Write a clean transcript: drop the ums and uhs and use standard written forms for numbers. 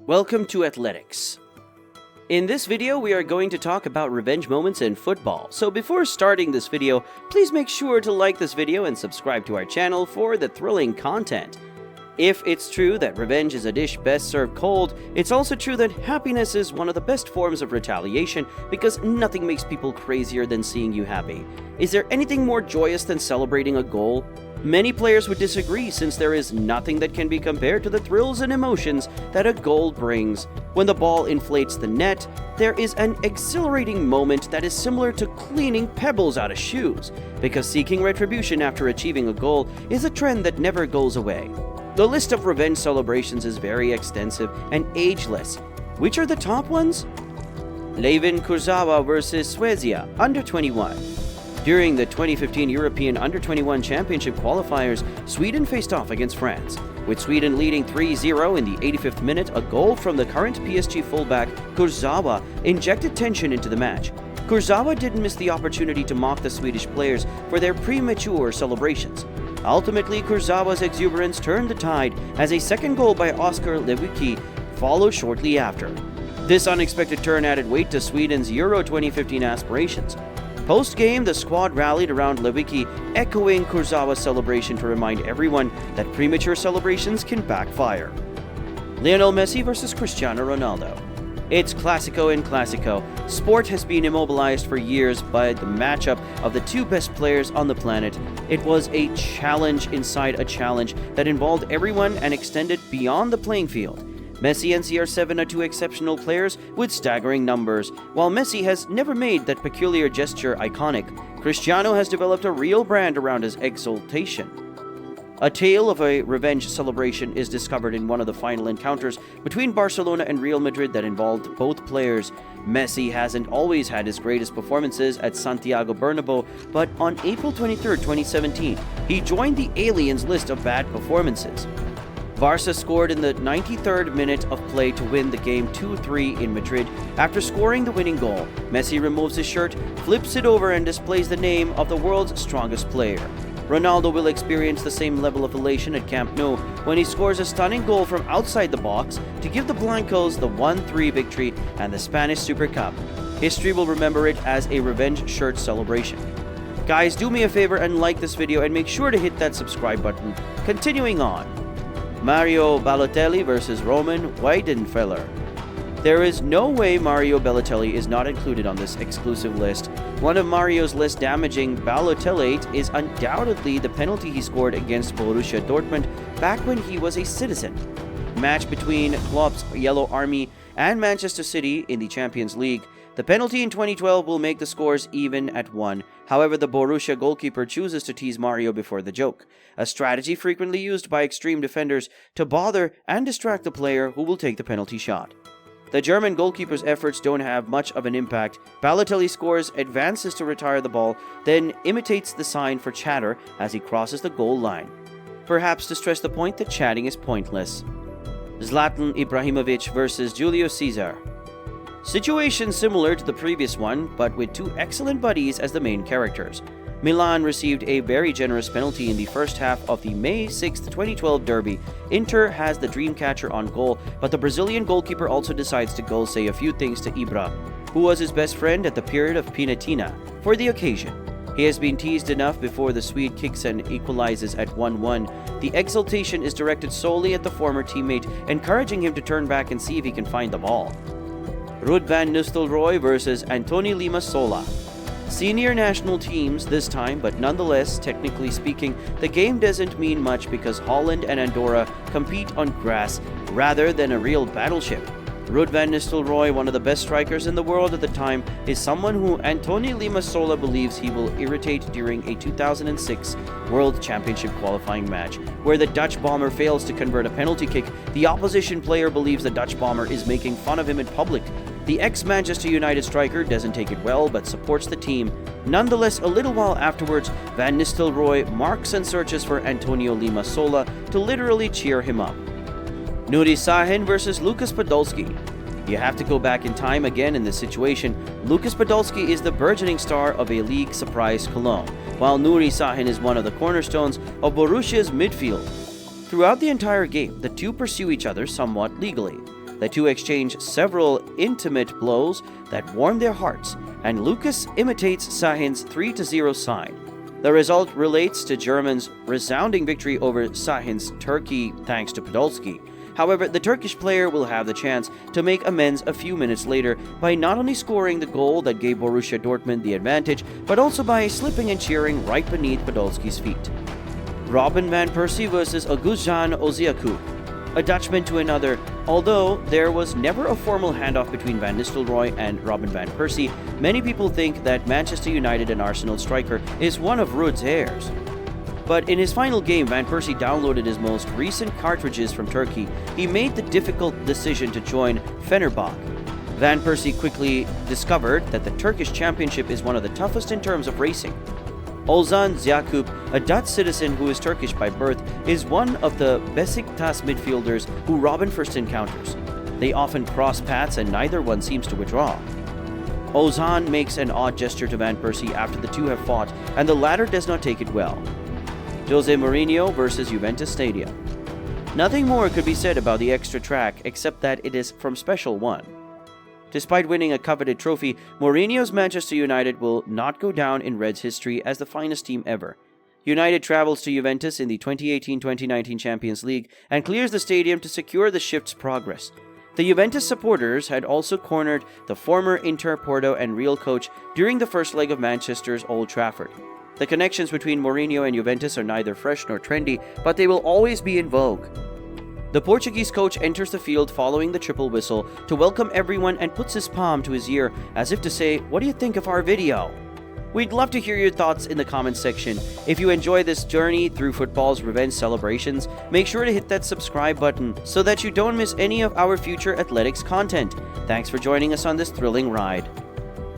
Welcome to Athletics. In this video, we are going to talk about revenge moments in football. So before starting this video, please make sure to like this video and subscribe to our channel for the thrilling content. If it's true that revenge is a dish best served cold, it's also true that happiness is one of the best forms of retaliation because nothing makes people crazier than seeing you happy. Is there anything more joyous than celebrating a goal? Many players would disagree since there is nothing that can be compared to the thrills and emotions that a goal brings. When the ball inflates the net, there is an exhilarating moment that is similar to cleaning pebbles out of shoes, because seeking retribution after achieving a goal is a trend that never goes away. The list of revenge celebrations is very extensive and ageless. Which are the top ones? Layvin Kurzawa vs Swansea, under 21. During the 2015 European Under-21 Championship qualifiers, Sweden faced off against France. With Sweden leading 3-0 in the 85th minute, a goal from the current PSG fullback Kurzawa injected tension into the match. Kurzawa didn't miss the opportunity to mock the Swedish players for their premature celebrations. Ultimately, Kurzawa's exuberance turned the tide as a second goal by Oskar Lewicki followed shortly after. This unexpected turn added weight to Sweden's Euro 2015 aspirations. Post-game, the squad rallied around Lewicki, echoing Kurzawa's celebration to remind everyone that premature celebrations can backfire. Lionel Messi vs Cristiano Ronaldo. It's Clasico in Clasico. Sport has been immobilized for years by the matchup of the two best players on the planet. It was a challenge inside a challenge that involved everyone and extended beyond the playing field. Messi and CR7 are two exceptional players with staggering numbers. While Messi has never made that peculiar gesture iconic, Cristiano has developed a real brand around his exultation. A tale of a revenge celebration is discovered in one of the final encounters between Barcelona and Real Madrid that involved both players. Messi hasn't always had his greatest performances at Santiago Bernabeu, but on April 23, 2017, he joined the Aliens list of bad performances. Barca scored in the 93rd minute of play to win the game 2-3 in Madrid. After scoring the winning goal, Messi removes his shirt, flips it over and displays the name of the world's strongest player. Ronaldo will experience the same level of elation at Camp Nou when he scores a stunning goal from outside the box to give the Blancos the 1-3 victory and the Spanish Super Cup. History will remember it as a revenge shirt celebration. Guys, do me a favor and like this video and make sure to hit that subscribe button. Continuing on. Mario Balotelli vs Roman Weidenfeller. There is no way Mario Balotelli is not included on this exclusive list. One of Mario's less damaging Balotelli is undoubtedly the penalty he scored against Borussia Dortmund back when he was a citizen. Match between Klopp's Yellow Army and Manchester City in the Champions League. The penalty in 2012 will make the scores even at 1. However, the Borussia goalkeeper chooses to tease Mario before the joke, a strategy frequently used by extreme defenders to bother and distract the player who will take the penalty shot. The German goalkeeper's efforts don't have much of an impact. Balotelli scores, advances to retire the ball, then imitates the sign for chatter as he crosses the goal line. Perhaps to stress the point that chatting is pointless. Zlatan Ibrahimovic vs Julio Cesar. Situation similar to the previous one, but with two excellent buddies as the main characters. Milan received a very generous penalty in the first half of the May 6, 2012 derby. Inter has the dream catcher on goal, but the Brazilian goalkeeper also decides to go say a few things to Ibra, who was his best friend at the period of Pinatina, for the occasion. He has been teased enough before the Swede kicks and equalizes at 1-1. The exultation is directed solely at the former teammate, encouraging him to turn back and see if he can find the ball. Ruud van Nistelrooy vs Anthony Limasola. Senior national teams this time, but nonetheless, technically speaking, the game doesn't mean much because Holland and Andorra compete on grass rather than a real battleship. Ruud van Nistelrooy, one of the best strikers in the world at the time, is someone who Anthony Limasola believes he will irritate during a 2006 World Championship qualifying match, where the Dutch bomber fails to convert a penalty kick. The opposition player believes the Dutch bomber is making fun of him in public. The ex-Manchester United striker doesn't take it well but supports the team. Nonetheless, a little while afterwards, Van Nistelrooy marks and searches for Antonio Limasola to literally cheer him up. Nuri Sahin vs Lukas Podolski. You have to go back in time again in this situation. Lukas Podolski is the burgeoning star of a league surprise Cologne, while Nuri Sahin is one of the cornerstones of Borussia's midfield. Throughout the entire game, the two pursue each other somewhat legally. The two exchange several intimate blows that warm their hearts, and Lucas imitates Sahin's 3-0 sign. The result relates to Germans' resounding victory over Sahin's Turkey thanks to Podolski. However, the Turkish player will have the chance to make amends a few minutes later by not only scoring the goal that gave Borussia Dortmund the advantage, but also by slipping and cheering right beneath Podolski's feet. Robin van Persie versus Oguzhan Oziaku, a Dutchman to another. Although there was never a formal handoff between Van Nistelrooy and Robin van Persie, many people think that Manchester United and Arsenal striker is one of Ruud's heirs. But in his final game, Van Persie downloaded his most recent cartridges from Turkey. He made the difficult decision to join Fenerbahce. Van Persie quickly discovered that the Turkish championship is one of the toughest in terms of racing. Ozan Ziyakup, a Dutch citizen who is Turkish by birth, is one of the Besiktas midfielders who Robin first encounters. They often cross paths and neither one seems to withdraw. Ozan makes an odd gesture to Van Persie after the two have fought, and the latter does not take it well. Jose Mourinho versus Juventus Stadium. Nothing more could be said about the extra track except that it is from Special One. Despite winning a coveted trophy, Mourinho's Manchester United will not go down in Reds history as the finest team ever. United travels to Juventus in the 2018-2019 Champions League and clears the stadium to secure the shift's progress. The Juventus supporters had also cornered the former Inter, Porto and Real coach during the first leg of Manchester's Old Trafford. The connections between Mourinho and Juventus are neither fresh nor trendy, but they will always be in vogue. The Portuguese coach enters the field following the triple whistle to welcome everyone and puts his palm to his ear as if to say, "What do you think of our video?" We'd love to hear your thoughts in the comments section. If you enjoy this journey through football's revenge celebrations, make sure to hit that subscribe button so that you don't miss any of our future athletics content. Thanks for joining us on this thrilling ride.